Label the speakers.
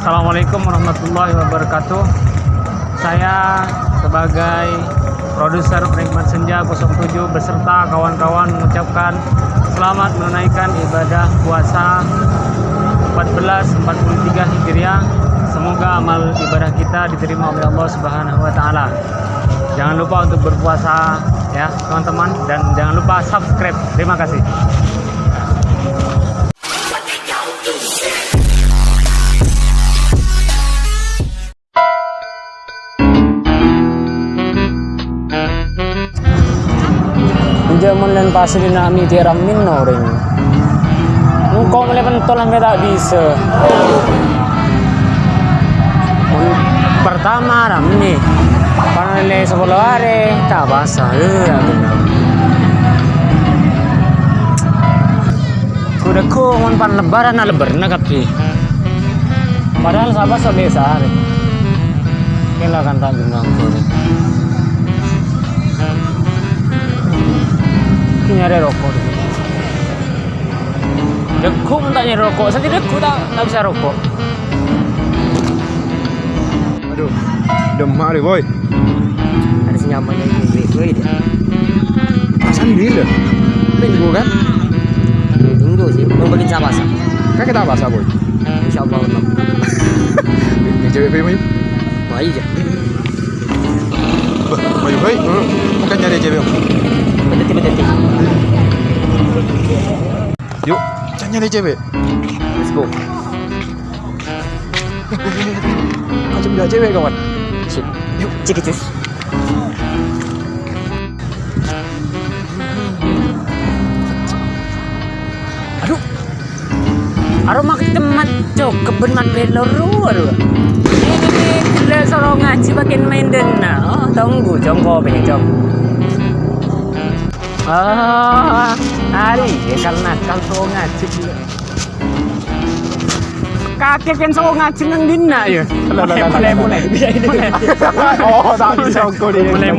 Speaker 1: Assalamualaikum warahmatullahi wabarakatuh. Saya sebagai produser Penikmat Senja 07 beserta kawan-kawan mengucapkan selamat menunaikan ibadah puasa 1443 Hijriah. Semoga amal ibadah kita diterima oleh Allah Subhanahu wa taala. Jangan lupa untuk berpuasa ya, teman-teman, dan jangan lupa subscribe. Terima kasih. Jaman dan pasir na kami tiram minno rin. Nung kau mulai pentolan kita bisa. Pertama ram nih. Panele 10 hari tak basa. Sudah ku mon pan lebaran na lebaran kapi. Padahal sabah biasa hari. Kela kan tak gendang tuh. Nyari rokok dulu. Deku minta nyari rokok, saya deku tak bisa rokok.
Speaker 2: Aduh, demam deh boy.
Speaker 1: Ada senyamannya ini, boy dia.
Speaker 2: Pasan bila? Minggu kan?
Speaker 1: Minggu sih, mau bikin siapa sih?
Speaker 2: Kan kita bahasa boy.
Speaker 1: Insyaallah Allah.
Speaker 2: Di cewek boy.
Speaker 1: Wah iya.
Speaker 2: Boy boy, bukan nyari cewek.
Speaker 1: Betul.
Speaker 2: Yuk, jangan nyari cewek.
Speaker 1: Let's go.
Speaker 2: Macam dah cewek kawan.
Speaker 1: Sip. Yuk, cikicus. Aduh. Aroma teman cok keben man beloru aduh. Ini tidak solo ngaji bagian main dena. Oh, tunggu jongko pengen jong. Hari ya karena kalau ngaji kakek kan so ngaji nang dina ya. Mulai.
Speaker 2: Oh, tak bisa kau dia.
Speaker 1: Mulai.